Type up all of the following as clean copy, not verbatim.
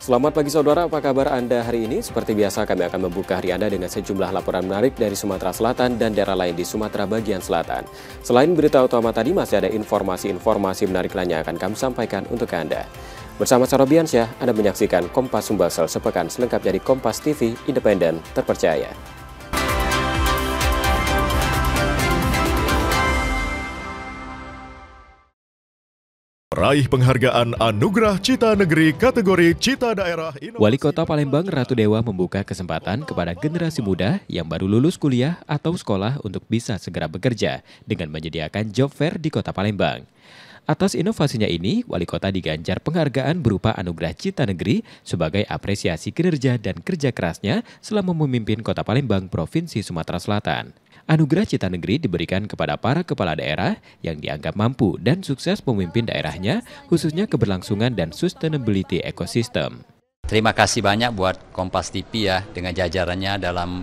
Selamat pagi saudara, apa kabar Anda hari ini? Seperti biasa kami akan membuka hari Anda dengan sejumlah laporan menarik dari Sumatera Selatan dan daerah lain di Sumatera bagian selatan. Selain berita utama tadi, masih ada informasi-informasi menarik lainnya akan kami sampaikan untuk Anda. Bersama Sarobiansyah, Anda menyaksikan Kompas Sumbaksel sepekan selengkapnya di Kompas TV, independen, terpercaya. Raih penghargaan Anugerah Cita Negeri kategori Cita Daerah Inovasi. Wali Kota Palembang Ratu Dewa membuka kesempatan kepada generasi muda yang baru lulus kuliah atau sekolah untuk bisa segera bekerja dengan menyediakan job fair di Kota Palembang. Atas inovasinya ini, Wali Kota diganjar penghargaan berupa Anugerah Cita Negeri sebagai apresiasi kinerja dan kerja kerasnya selama memimpin Kota Palembang, Provinsi Sumatera Selatan. Anugerah Cita Negeri diberikan kepada para kepala daerah yang dianggap mampu dan sukses memimpin daerahnya, khususnya keberlangsungan dan sustainability ekosistem. Terima kasih banyak buat Kompas TV ya dengan jajarannya dalam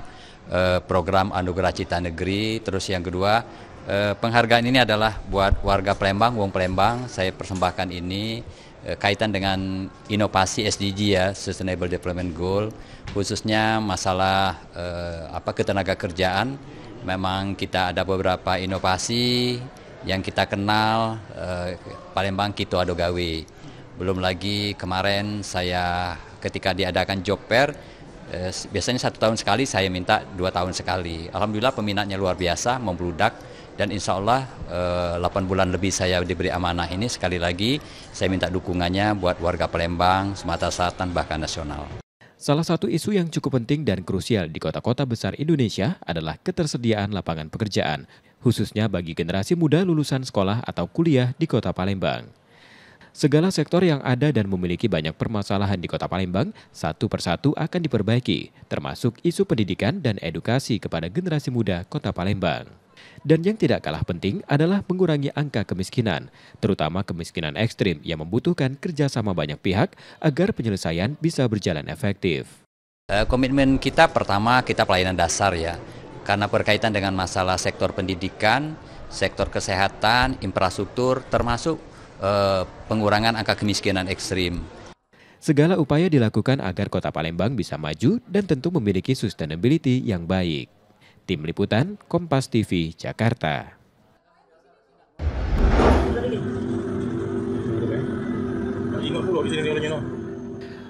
program Anugerah Cita Negeri. Terus yang kedua, penghargaan ini adalah buat warga Palembang, Wong Palembang. Saya persembahkan ini kaitan dengan inovasi SDG ya, Sustainable Development Goal, khususnya masalah ketenaga kerjaan. Memang kita ada beberapa inovasi yang kita kenal, Palembang Kito Ado Gawe. Belum lagi kemarin saya ketika diadakan job fair, biasanya 1 tahun sekali, saya minta 2 tahun sekali. Alhamdulillah peminatnya luar biasa, membludak, dan insya Allah 8 bulan lebih saya diberi amanah ini. Sekali lagi saya minta dukungannya buat warga Palembang, Sumatera Selatan, bahkan nasional. Salah satu isu yang cukup penting dan krusial di kota-kota besar Indonesia adalah ketersediaan lapangan pekerjaan, khususnya bagi generasi muda lulusan sekolah atau kuliah di Kota Palembang. Segala sektor yang ada dan memiliki banyak permasalahan di Kota Palembang, satu persatu akan diperbaiki, termasuk isu pendidikan dan edukasi kepada generasi muda Kota Palembang. Dan yang tidak kalah penting adalah mengurangi angka kemiskinan, terutama kemiskinan ekstrim yang membutuhkan kerjasama banyak pihak agar penyelesaian bisa berjalan efektif. Komitmen kita pertama, kita pelayanan dasar ya, karena berkaitan dengan masalah sektor pendidikan, sektor kesehatan, infrastruktur, termasuk pengurangan angka kemiskinan ekstrim. Segala upaya dilakukan agar Kota Palembang bisa maju dan tentu memiliki sustainability yang baik. Tim Liputan, Kompas TV, Jakarta.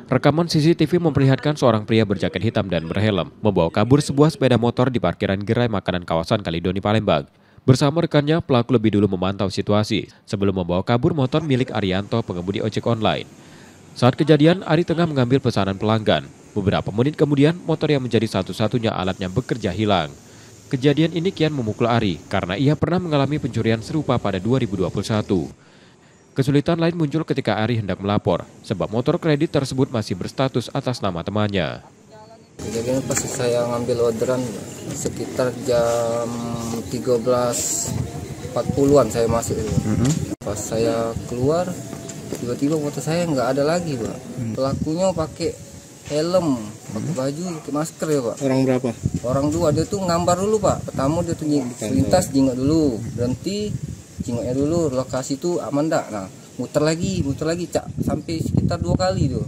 Rekaman CCTV memperlihatkan seorang pria berjaket hitam dan berhelm membawa kabur sebuah sepeda motor di parkiran gerai makanan kawasan Kalidoni, Palembang. Bersama rekannya, pelaku lebih dulu memantau situasi sebelum membawa kabur motor milik Arianto, pengemudi ojek online. Saat kejadian, Ari tengah mengambil pesanan pelanggan. Beberapa menit kemudian, motor yang menjadi satu-satunya alatnya bekerja hilang. Kejadian ini kian memukul Ari karena ia pernah mengalami pencurian serupa pada 2021. Kesulitan lain muncul ketika Ari hendak melapor, sebab motor kredit tersebut masih berstatus atas nama temannya. Kejadian pas saya ngambil orderan sekitar jam 13.40-an saya masuk. Pas saya keluar, tiba-tiba motor saya nggak ada lagi, Pak. Pelakunya pakai helm, pakai baju, pakai masker ya, Pak. Orang berapa? Orang 2, dia tuh ngambar dulu, Pak. Pertama dia tuh lintas, jingok dulu, berhenti, jingoknya dulu, lokasi tuh aman dak. Nah, muter lagi, sampai sekitar 2 kali tuh.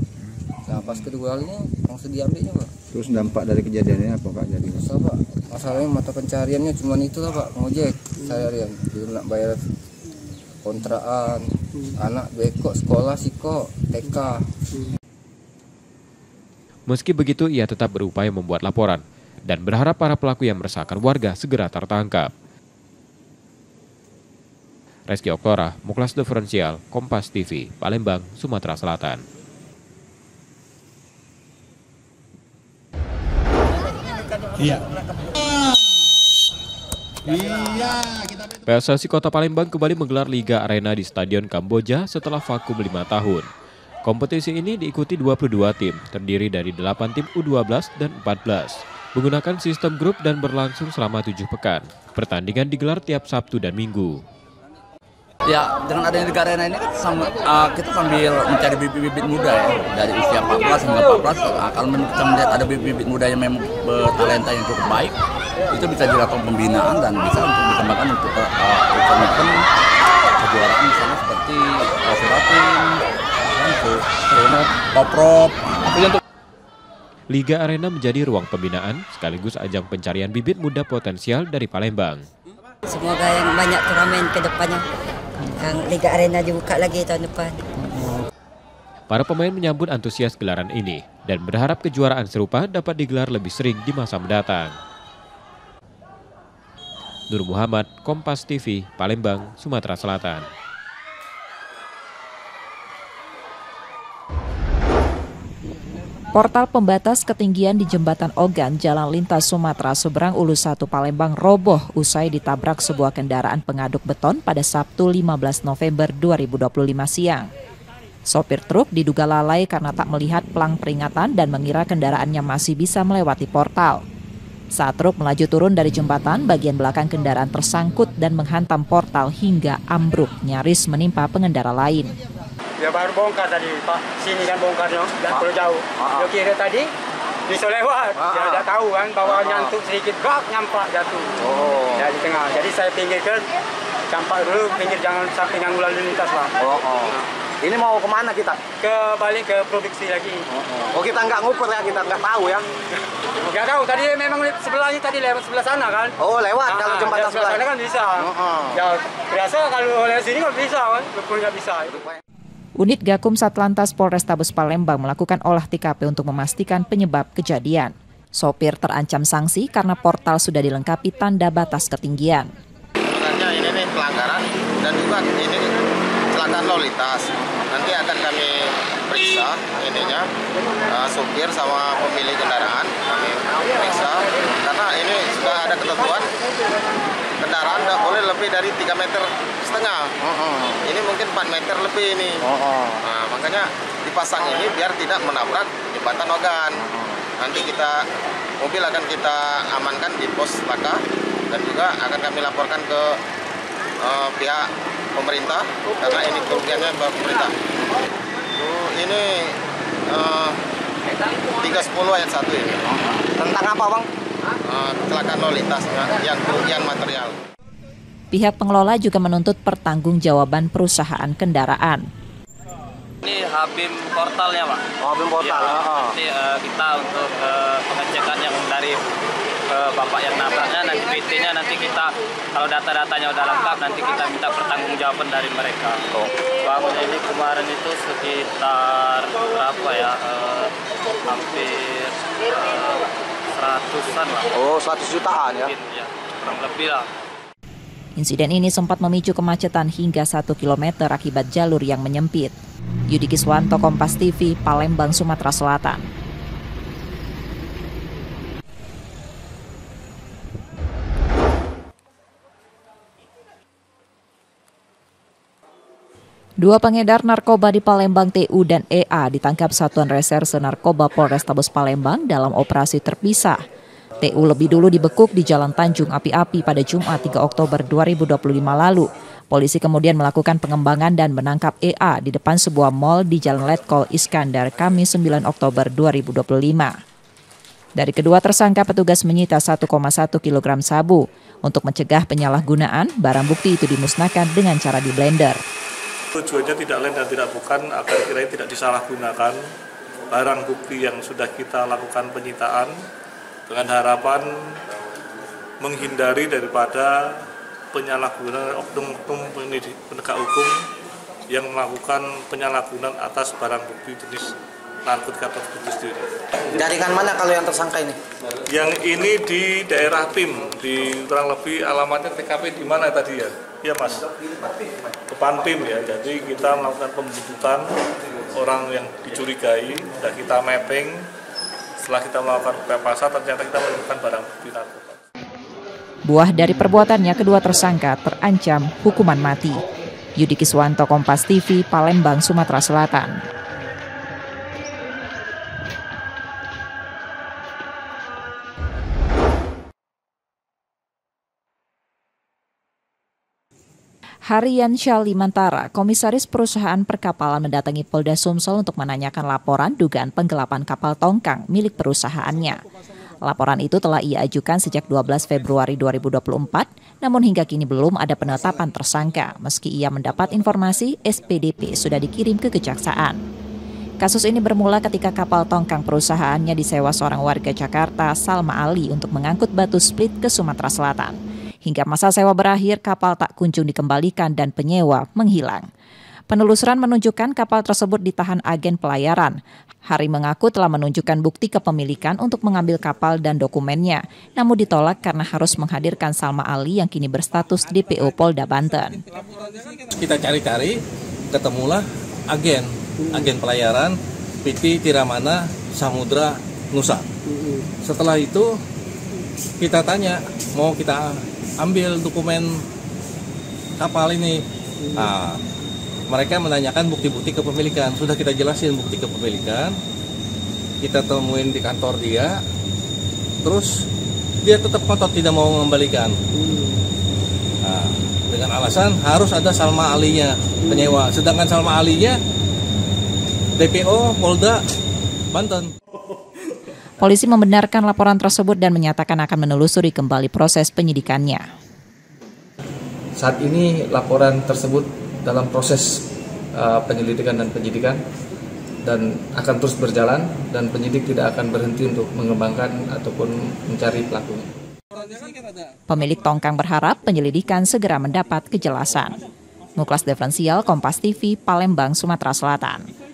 Nah, pas kedua kalinya langsung diambilnya, Pak. Terus dampak dari kejadiannya apa, Pak? Jadi Pak, masalahnya mata pencariannya cuma itu lah, Pak, ngojek. Saya yang belum nak bayar kontrakan, anak bekok sekolah siko, TK. Meski begitu, ia tetap berupaya membuat laporan dan berharap para pelaku yang meresahkan warga segera tertangkap. Reski Oktora, Muklas Diferensial, Kompas TV, Palembang, Sumatera Selatan. PSSI Kota Palembang kembali menggelar Liga Arena di Stadion Kamboja setelah vakum 5 tahun. Kompetisi ini diikuti 22 tim, terdiri dari 8 tim U12 dan 14. Menggunakan sistem grup dan berlangsung selama 7 pekan. Pertandingan digelar tiap Sabtu dan Minggu. Ya, dengan adanya Liga Arena ini kan kita sambil mencari bibit-bibit muda ya, dari usia 14 hingga 14. Kalau kita melihat ada bibit-bibit muda yang memang bertalenta yang cukup baik, itu bisa dilakukan pembinaan dan bisa untuk dikembangkan untuk event-event kejuaraan misalnya seperti Suratin, untuk koprop. Liga Arena menjadi ruang pembinaan sekaligus ajang pencarian bibit muda potensial dari Palembang. Semoga yang banyak turnamen ke depannya. Yang Liga Arena dibuka lagi tahun depan. Para pemain menyambut antusias gelaran ini dan berharap kejuaraan serupa dapat digelar lebih sering di masa mendatang. Nur Muhammad, Kompas TV, Palembang, Sumatera Selatan. Portal pembatas ketinggian di Jembatan Ogan, Jalan Lintas Sumatera Seberang Ulu 1 Palembang roboh usai ditabrak sebuah kendaraan pengaduk beton pada Sabtu 15 November 2025 siang. Sopir truk diduga lalai karena tak melihat pelang peringatan dan mengira kendaraannya masih bisa melewati portal. Saat truk melaju turun dari jembatan, bagian belakang kendaraan tersangkut dan menghantam portal hingga ambruk, nyaris menimpa pengendara lain. Ya baru bongkar tadi, Pak. Sini kan bongkarnya, dan perlu jauh. Dia kira tadi bisa lewat. Dia tidak tahu kan bahwa nyantuk sedikit, gak nyampak jatuh. Dari tengah. Jadi saya pinggirkan, campak dulu, pinggir jangan sampai ganggu lalu lintas lah. Ini mau kemana kita? Balik ke produksi lagi. Oh, kita nggak ngukur ya, kita nggak tahu ya? Nggak tahu, tadi memang sebelahnya tadi lewat sebelah sana kan. Oh, lewat kalau jembatan sebelah sana kan bisa. Ya, biasa kalau lewat sini nggak bisa kan, nggak bisa. Unit Gakum Satlantas Polrestabes Palembang melakukan olah TKP untuk memastikan penyebab kejadian. Sopir terancam sanksi karena portal sudah dilengkapi tanda batas ketinggian. Sebenarnya ini nih pelanggaran dan juga ini kecelakaan lalu lintas. Nanti akan kami periksa ininya supir sama pemilik kendaraan kami periksa karena ini sudah ada ketentuan kendaraan tidak boleh lebih dari 3,5 meter. Ini mungkin 4 meter lebih ini. Nah, makanya dipasang ini biar tidak menabrak jembatan Ogan. Nanti mobil akan kita amankan di pos Laka dan juga akan kami laporkan ke pihak pemerintah karena ini kerugiannya ke pemerintah. Ini 310 ayat 1 ini. Tentang apa, Bang? Kecelakaan lalu lintas yang kerugian material. Pihak pengelola juga menuntut pertanggungjawaban perusahaan kendaraan. Ini Habim portalnya, Pak. Habim portal. Ya, nanti kita untuk pengecekan yang dari bapak yang nabraknya, nanti PT-nya nanti kita kalau data-datanya udah lengkap nanti kita minta pertanggungjawaban dari mereka. Bangunnya ini kemarin itu sekitar berapa ya? Hampir 100-an lah. Oh, 100 jutaan ya? Mungkin, ya, kurang lebih lah. Insiden ini sempat memicu kemacetan hingga 1 km akibat jalur yang menyempit. Yudi Kiswanto, Kompas TV, Palembang, Sumatera Selatan. Dua pengedar narkoba di Palembang, TU dan EA, ditangkap Satuan Reserse Narkoba Polrestabes Palembang dalam operasi terpisah. TU lebih dulu dibekuk di Jalan Tanjung Api-Api pada Jumat 3 Oktober 2025 lalu. Polisi kemudian melakukan pengembangan dan menangkap EA di depan sebuah mal di Jalan Letkol Iskandar, Kamis 9 Oktober 2025. Dari kedua tersangka, petugas menyita 1,1 kg sabu. Untuk mencegah penyalahgunaan, barang bukti itu dimusnahkan dengan cara di blender. Tujuannya tidak lain dan tidak bukan agar kira-kira tidak disalahgunakan barang bukti yang sudah kita lakukan penyitaan dengan harapan menghindari daripada penyalahgunaan oknum-oknum penegak hukum yang melakukan penyalahgunaan atas barang bukti jenis narkotika tersebut sendiri. Jaringan mana kalau yang tersangka ini? Yang ini di daerah PIM, di kurang lebih alamatnya TKP di mana tadi ya? Iya Mas, depan PIM ya. Jadi kita melakukan pembuntutan orang yang dicurigai, dan kita mapping. Setelah kita melakukan upaya paksa, ternyata kita menemukan barang bukti narkoba. Buah dari perbuatannya, kedua tersangka terancam hukuman mati. Yudi Kiswanto, Kompas TV, Palembang, Sumatera Selatan. Harian Syalimantara, Komisaris Perusahaan Perkapalan mendatangi Polda Sumsel untuk menanyakan laporan dugaan penggelapan kapal tongkang milik perusahaannya. Laporan itu telah ia ajukan sejak 12 Februari 2024, namun hingga kini belum ada penetapan tersangka, meski ia mendapat informasi SPDP sudah dikirim ke Kejaksaan. Kasus ini bermula ketika kapal tongkang perusahaannya disewa seorang warga Jakarta, Salma Ali, untuk mengangkut batu split ke Sumatera Selatan. Hingga masa sewa berakhir, kapal tak kunjung dikembalikan dan penyewa menghilang. Penelusuran menunjukkan kapal tersebut ditahan agen pelayaran. Hari mengaku telah menunjukkan bukti kepemilikan untuk mengambil kapal dan dokumennya, namun ditolak karena harus menghadirkan Salma Ali yang kini berstatus DPO Polda Banten. Kita cari-cari, ketemulah agen pelayaran PT Tiramana Samudra Nusa. Setelah itu kita tanya, mau kita ambil dokumen kapal ini. Nah, mereka menanyakan bukti-bukti kepemilikan. Sudah kita jelasin bukti kepemilikan, kita temuin di kantor dia, terus dia tetap ngotot tidak mau mengembalikan. Nah, dengan alasan harus ada Salma Alinya penyewa, sedangkan Salma Alinya DPO Polda Banten. Polisi membenarkan laporan tersebut dan menyatakan akan menelusuri kembali proses penyidikannya. Saat ini laporan tersebut dalam proses penyelidikan dan penyidikan dan akan terus berjalan, dan penyidik tidak akan berhenti untuk mengembangkan ataupun mencari pelakunya. Pemilik tongkang berharap penyelidikan segera mendapat kejelasan. Muklas Diferensial, Kompas TV, Palembang, Sumatera Selatan.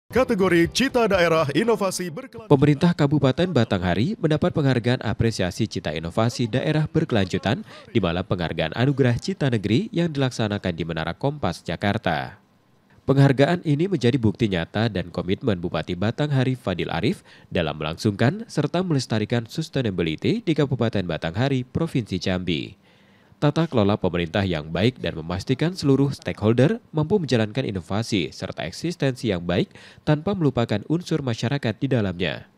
Kategori Cita Daerah Inovasi Berkelanjutan. Pemerintah Kabupaten Batanghari mendapat penghargaan apresiasi Cita Inovasi Daerah Berkelanjutan di malam penghargaan Anugerah Cita Negeri yang dilaksanakan di Menara Kompas, Jakarta. Penghargaan ini menjadi bukti nyata dan komitmen Bupati Batanghari Fadil Arif dalam melangsungkan serta melestarikan sustainability di Kabupaten Batanghari, Provinsi Jambi. Tata kelola pemerintah yang baik dan memastikan seluruh stakeholder mampu menjalankan inovasi serta eksistensi yang baik tanpa melupakan unsur masyarakat di dalamnya.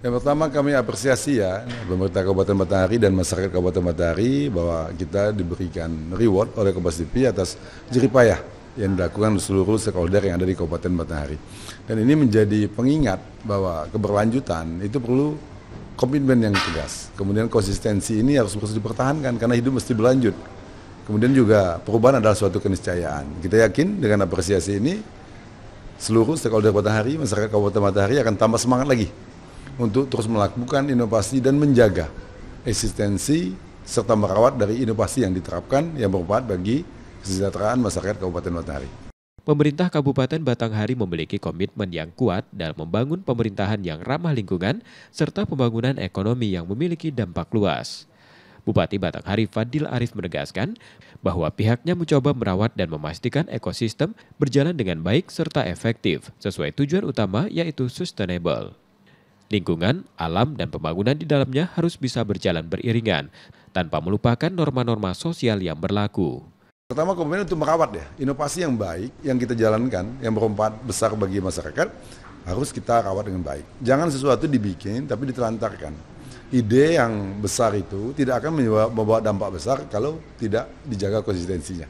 Yang pertama kami apresiasi ya pemerintah Kabupaten Batanghari dan masyarakat Kabupaten Batanghari bahwa kita diberikan reward oleh Kompas TV atas jerih payah yang dilakukan seluruh stakeholder yang ada di Kabupaten Batanghari. Dan ini menjadi pengingat bahwa keberlanjutan itu perlu komitmen yang tegas. Kemudian konsistensi ini harus terus dipertahankan karena hidup mesti berlanjut. Kemudian juga perubahan adalah suatu keniscayaan. Kita yakin dengan apresiasi ini seluruh stakeholder Batanghari, masyarakat Kabupaten Batanghari akan tambah semangat lagi untuk terus melakukan inovasi dan menjaga eksistensi serta merawat dari inovasi yang diterapkan yang bermanfaat bagi kesejahteraan masyarakat Kabupaten Batanghari. Pemerintah Kabupaten Batanghari memiliki komitmen yang kuat dalam membangun pemerintahan yang ramah lingkungan serta pembangunan ekonomi yang memiliki dampak luas. Bupati Batanghari Fadil Arif menegaskan bahwa pihaknya mencoba merawat dan memastikan ekosistem berjalan dengan baik serta efektif sesuai tujuan utama yaitu sustainable. Lingkungan, alam, dan pembangunan di dalamnya harus bisa berjalan beriringan tanpa melupakan norma-norma sosial yang berlaku. Pertama komitmen untuk merawat ya, inovasi yang baik yang kita jalankan, yang bermanfaat besar bagi masyarakat, harus kita rawat dengan baik. Jangan sesuatu dibikin tapi ditelantarkan. Ide yang besar itu tidak akan membawa dampak besar kalau tidak dijaga konsistensinya.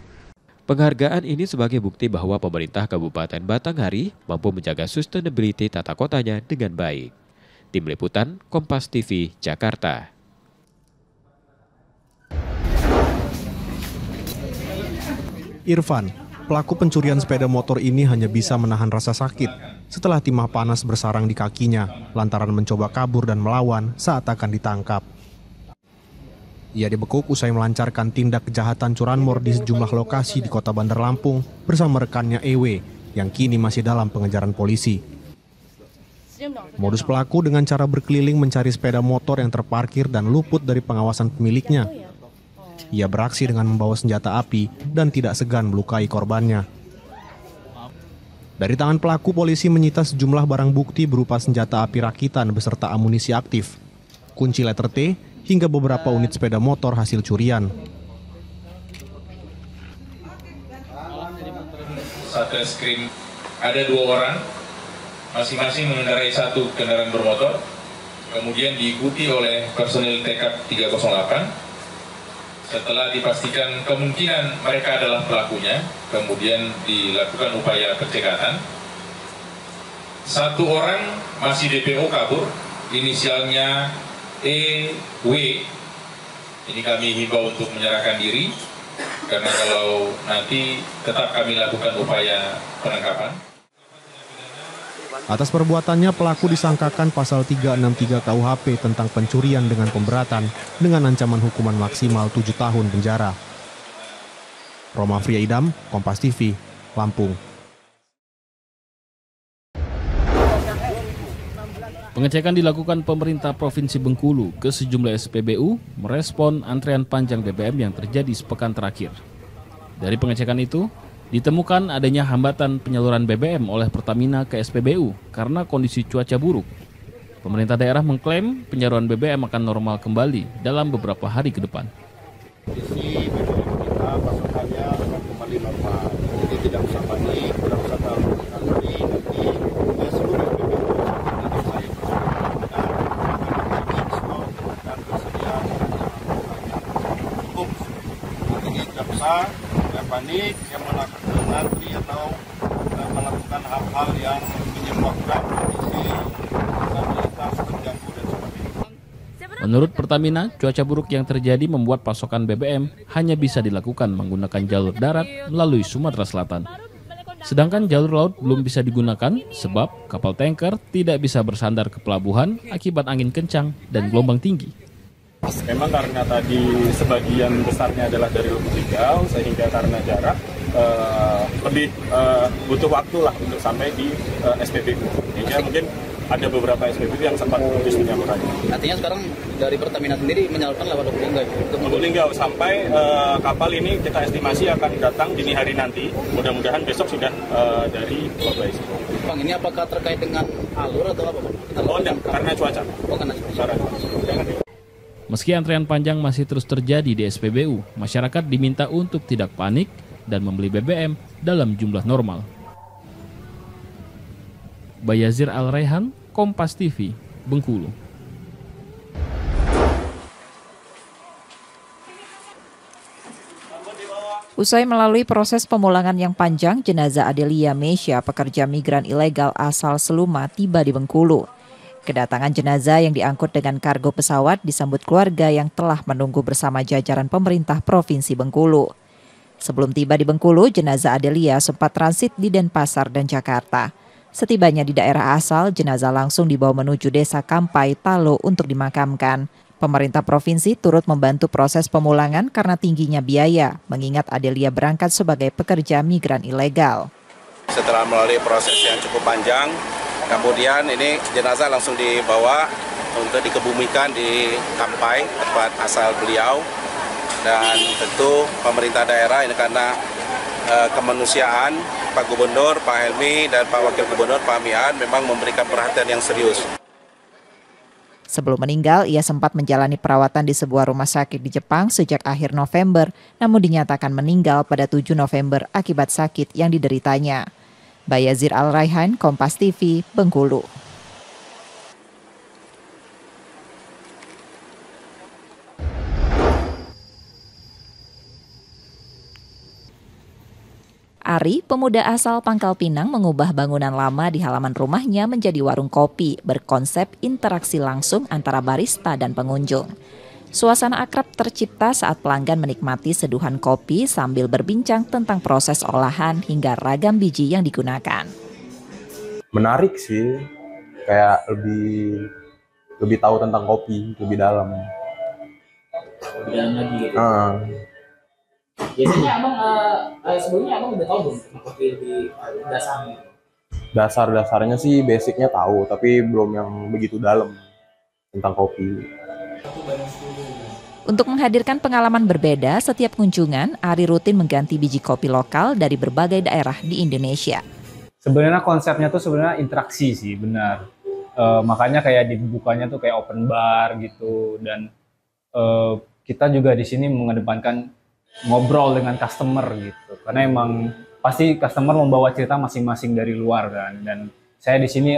Penghargaan ini sebagai bukti bahwa pemerintah Kabupaten Batanghari mampu menjaga sustainability tata kotanya dengan baik. Tim Liputan, Kompas TV, Jakarta. Irfan, pelaku pencurian sepeda motor ini hanya bisa menahan rasa sakit setelah timah panas bersarang di kakinya lantaran mencoba kabur dan melawan saat akan ditangkap. Ia dibekuk usai melancarkan tindak kejahatan curanmor di sejumlah lokasi di Kota Bandar Lampung bersama rekannya EW yang kini masih dalam pengejaran polisi. Modus pelaku dengan cara berkeliling mencari sepeda motor yang terparkir dan luput dari pengawasan pemiliknya. Ia beraksi dengan membawa senjata api dan tidak segan melukai korbannya. Dari tangan pelaku, polisi menyita sejumlah barang bukti berupa senjata api rakitan beserta amunisi aktif, kunci letter T, hingga beberapa unit sepeda motor hasil curian. Satreskrim ada 2 orang, masing-masing mengendarai 1 kendaraan bermotor, kemudian diikuti oleh personil TK 308. Setelah dipastikan kemungkinan mereka adalah pelakunya, kemudian dilakukan upaya pencegahan. 1 orang masih DPO kabur, inisialnya EW. Ini kami himbau untuk menyerahkan diri, karena kalau nanti tetap kami lakukan upaya penangkapan. Atas perbuatannya, pelaku disangkakan pasal 363 KUHP tentang pencurian dengan pemberatan dengan ancaman hukuman maksimal 7 tahun penjara. Roma Friaidam, Kompas TV, Lampung. Pengecekan dilakukan pemerintah Provinsi Bengkulu ke sejumlah SPBU merespon antrean panjang BBM yang terjadi sepekan terakhir. Dari pengecekan itu, ditemukan adanya hambatan penyaluran BBM oleh Pertamina ke SPBU karena kondisi cuaca buruk. Pemerintah daerah mengklaim penyaluran BBM akan normal kembali dalam beberapa hari ke depan. Kondisi BBM kita pasokannya akan kembali normal, jadi tidak usah panik, tidak usah terlalu nanti seluruh BBM yang panik, yang melakukan antri atau melakukan hal-hal yang menyebabkan kondisi stabilitas terganggu dan sebagainya. Menurut Pertamina, cuaca buruk yang terjadi membuat pasokan BBM hanya bisa dilakukan menggunakan jalur darat melalui Sumatera Selatan. Sedangkan jalur laut belum bisa digunakan sebab kapal tanker tidak bisa bersandar ke pelabuhan akibat angin kencang dan gelombang tinggi. Memang karena tadi sebagian besarnya adalah dari Lubuk Linggau, sehingga karena jarak lebih butuh waktu lah untuk sampai di SPBU. Sehingga mungkin ada beberapa SPBU yang sempat putus penyalurannya. Artinya sekarang dari Pertamina sendiri menyalurkan lewat Lubuk Linggau? Lubuk Linggau sampai kapal ini kita estimasi akan datang dini hari nanti. Mudah-mudahan besok sudah dari Pulau Bais. Bang, ini apakah terkait dengan alur atau apa? Oh enggak, karena cuaca. Oh, karena cuaca. Meski antrean panjang masih terus terjadi di SPBU, masyarakat diminta untuk tidak panik dan membeli BBM dalam jumlah normal. Bayazir Al-Raihan, Kompas TV, Bengkulu. Usai melalui proses pemulangan yang panjang, jenazah Adelia Mesya, pekerja migran ilegal asal Seluma, tiba di Bengkulu. Kedatangan jenazah yang diangkut dengan kargo pesawat disambut keluarga yang telah menunggu bersama jajaran pemerintah Provinsi Bengkulu. Sebelum tiba di Bengkulu, jenazah Adelia sempat transit di Denpasar dan Jakarta. Setibanya di daerah asal, jenazah langsung dibawa menuju Desa Kampai, Talo untuk dimakamkan. Pemerintah provinsi turut membantu proses pemulangan karena tingginya biaya, mengingat Adelia berangkat sebagai pekerja migran ilegal. Setelah melalui proses yang cukup panjang, kemudian ini jenazah langsung dibawa untuk dikebumikan di Kampai, tempat asal beliau. Dan tentu pemerintah daerah ini karena kemanusiaan, Pak Gubernur, Pak Helmi, dan Pak Wakil Gubernur, Pak Mian memang memberikan perhatian yang serius. Sebelum meninggal, ia sempat menjalani perawatan di sebuah rumah sakit di Jepang sejak akhir November, namun dinyatakan meninggal pada 7 November akibat sakit yang dideritanya. Bayazir Al-Raihan, Kompas TV, Bengkulu. Ari, pemuda asal Pangkal Pinang, mengubah bangunan lama di halaman rumahnya menjadi warung kopi berkonsep interaksi langsung antara barista dan pengunjung. Suasana akrab tercipta saat pelanggan menikmati seduhan kopi sambil berbincang tentang proses olahan hingga ragam biji yang digunakan. Menarik sih, kayak lebih tahu tentang kopi, lebih dalam. Lebih dalam lagi gitu. Biasanya abang sebelumnya abang udah tahu belum kopi lebih dasarnya? Dasar-dasarnya sih basicnya tahu, tapi belum yang begitu dalam tentang kopi. Untuk menghadirkan pengalaman berbeda, setiap kunjungan, Ari rutin mengganti biji kopi lokal dari berbagai daerah di Indonesia. Sebenarnya konsepnya tuh sebenarnya interaksi sih, benar. Makanya kayak dibukanya tuh kayak open bar gitu, dan kita juga di sini mengedepankan ngobrol dengan customer gitu, karena emang pasti customer membawa cerita masing-masing dari luar kan, dan saya di sini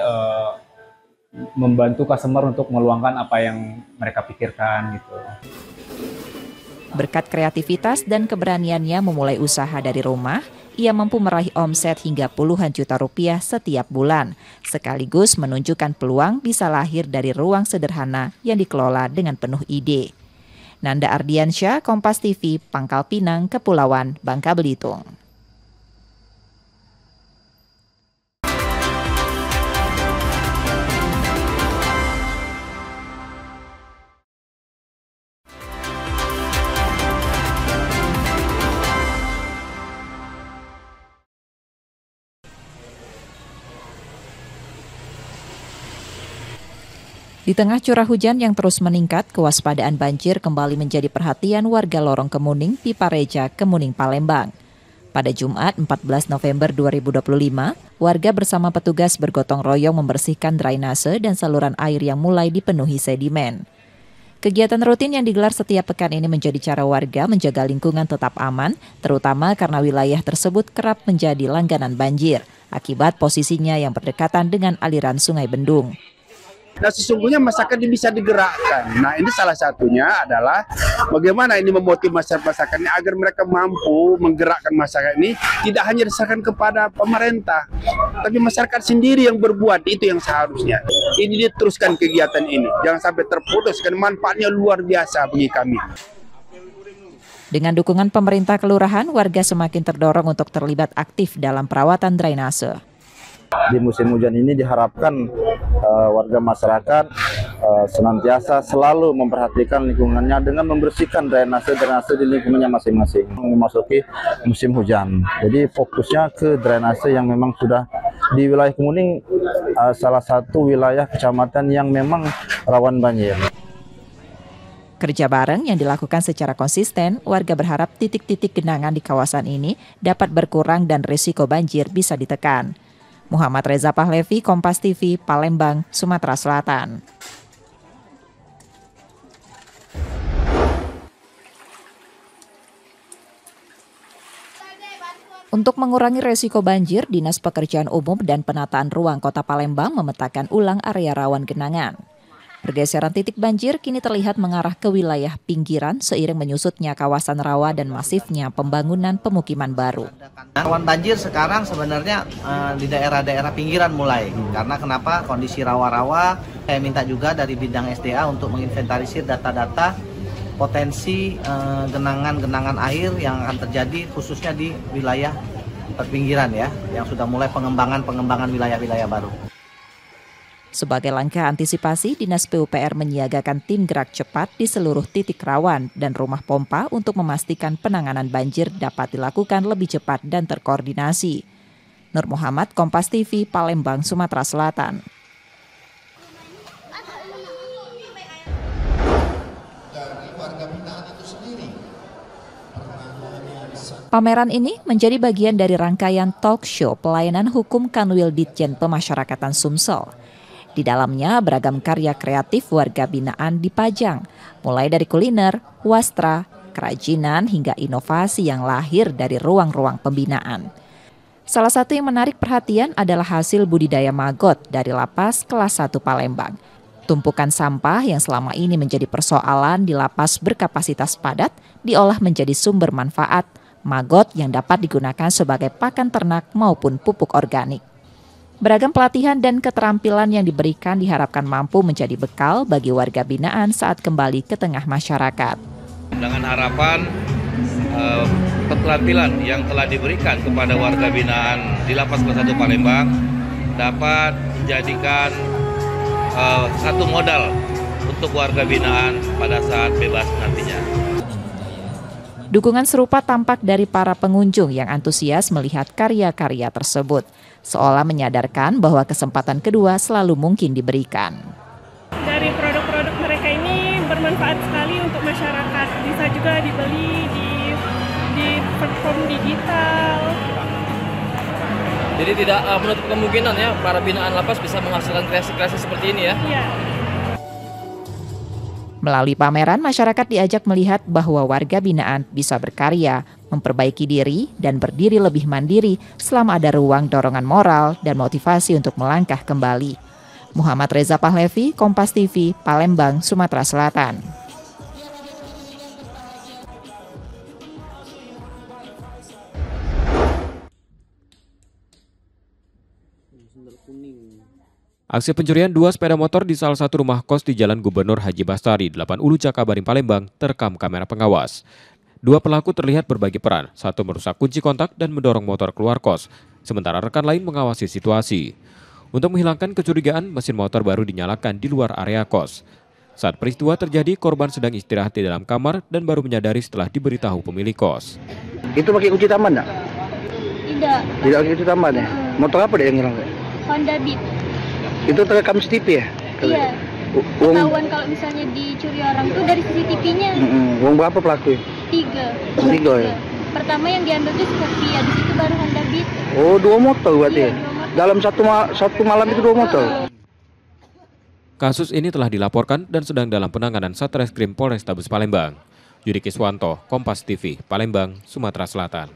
membantu customer untuk meluangkan apa yang mereka pikirkan gitu. Berkat kreativitas dan keberaniannya memulai usaha dari rumah, ia mampu meraih omset hingga puluhan juta rupiah setiap bulan, sekaligus menunjukkan peluang bisa lahir dari ruang sederhana yang dikelola dengan penuh ide. Nanda Ardiansyah, Kompas TV, Pangkal Pinang, Kepulauan Bangka Belitung. Di tengah curah hujan yang terus meningkat, kewaspadaan banjir kembali menjadi perhatian warga Lorong Kemuning, Pipareja, Kemuning, Palembang. Pada Jumat 14 November 2025, warga bersama petugas bergotong royong membersihkan drainase dan saluran air yang mulai dipenuhi sedimen. Kegiatan rutin yang digelar setiap pekan ini menjadi cara warga menjaga lingkungan tetap aman, terutama karena wilayah tersebut kerap menjadi langganan banjir, akibat posisinya yang berdekatan dengan aliran Sungai Bendung. Nah, sesungguhnya masyarakat ini bisa digerakkan. Nah, ini salah satunya adalah bagaimana ini memotivasi masyarakat ini agar mereka mampu menggerakkan masyarakat ini tidak hanya disahkan kepada pemerintah, tapi masyarakat sendiri yang berbuat, itu yang seharusnya. Ini diteruskan kegiatan ini, jangan sampai terputus, karena manfaatnya luar biasa bagi kami. Dengan dukungan pemerintah kelurahan, warga semakin terdorong untuk terlibat aktif dalam perawatan drainase. Di musim hujan ini diharapkan warga masyarakat senantiasa selalu memperhatikan lingkungannya dengan membersihkan drainase di lingkungannya masing-masing. Memasuki musim hujan, jadi fokusnya ke drainase yang memang sudah di wilayah Kemuning, salah satu wilayah kecamatan yang memang rawan banjir. Kerja bareng yang dilakukan secara konsisten, warga berharap titik-titik genangan di kawasan ini dapat berkurang dan risiko banjir bisa ditekan. Muhammad Reza Pahlevi, Kompas TV, Palembang, Sumatera Selatan. Untuk mengurangi resiko banjir, Dinas Pekerjaan Umum dan Penataan Ruang Kota Palembang memetakan ulang area rawan genangan. Pergeseran titik banjir kini terlihat mengarah ke wilayah pinggiran seiring menyusutnya kawasan rawa dan masifnya pembangunan pemukiman baru. Rawan banjir sekarang sebenarnya di daerah-daerah pinggiran mulai. Karena kenapa? Kondisi rawa-rawa, saya minta juga dari bidang SDA untuk menginventarisir data-data potensi genangan-genangan air yang akan terjadi khususnya di wilayah pinggiran ya, yang sudah mulai pengembangan wilayah-wilayah baru. Sebagai langkah antisipasi, Dinas PUPR menyiagakan tim gerak cepat di seluruh titik rawan dan rumah pompa untuk memastikan penanganan banjir dapat dilakukan lebih cepat dan terkoordinasi. Nur Muhammad, Kompas TV, Palembang, Sumatera Selatan. Pameran ini menjadi bagian dari rangkaian talk show pelayanan hukum Kanwil Ditjen Pemasyarakatan Sumsel. Di dalamnya beragam karya kreatif warga binaan dipajang, mulai dari kuliner, wastra, kerajinan, hingga inovasi yang lahir dari ruang-ruang pembinaan. Salah satu yang menarik perhatian adalah hasil budidaya maggot dari lapas kelas 1 Palembang. Tumpukan sampah yang selama ini menjadi persoalan di lapas berkapasitas padat diolah menjadi sumber manfaat, maggot yang dapat digunakan sebagai pakan ternak maupun pupuk organik. Beragam pelatihan dan keterampilan yang diberikan diharapkan mampu menjadi bekal bagi warga binaan saat kembali ke tengah masyarakat. Dengan harapan keterampilan yang telah diberikan kepada warga binaan di Lapas Kelas 1 Palembang dapat dijadikan satu modal untuk warga binaan pada saat bebas nantinya. Dukungan serupa tampak dari para pengunjung yang antusias melihat karya-karya tersebut, seolah menyadarkan bahwa kesempatan kedua selalu mungkin diberikan. Dari produk-produk mereka ini bermanfaat sekali untuk masyarakat, bisa juga dibeli di platform digital. Jadi tidak menutup kemungkinan ya para binaan lapas bisa menghasilkan kreasi-kreasi seperti ini ya? Iya. Melalui pameran, masyarakat diajak melihat bahwa warga binaan bisa berkarya, memperbaiki diri, dan berdiri lebih mandiri selama ada ruang dorongan moral dan motivasi untuk melangkah kembali. Muhammad Reza Pahlevi, Kompas TV, Palembang, Sumatera Selatan. Aksi pencurian 2 sepeda motor di salah satu rumah kos di Jalan Gubernur Haji Bastari, 8 Ulu Cakabaring, Palembang, terekam kamera pengawas. 2 pelaku terlihat berbagi peran, satu merusak kunci kontak dan mendorong motor keluar kos, sementara rekan lain mengawasi situasi. Untuk menghilangkan kecurigaan, mesin motor baru dinyalakan di luar area kos. Saat peristiwa terjadi, korban sedang istirahat di dalam kamar dan baru menyadari setelah diberitahu pemilik kos. Itu pakai kunci tambahan enggak? Tidak. Tidak pakai kunci tambahan ya? Motor apa deh yang hilang? Honda Beat. Itu terekam CCTV ya? Iya. Ketahuan kalau misalnya dicuri orang tuh dari CCTV-nya. Uang berapa pelaku? 3. 3 ya? Pertama yang diambil tuh Scorpio, habis itu baru Honda Beat. Oh, 2 motor berarti ya? Dalam satu malam itu 2 motor? Kasus ini telah dilaporkan dan sedang dalam penanganan Satreskrim Polrestabes Palembang. Yudi Kiswanto, Kompas TV, Palembang, Sumatera Selatan.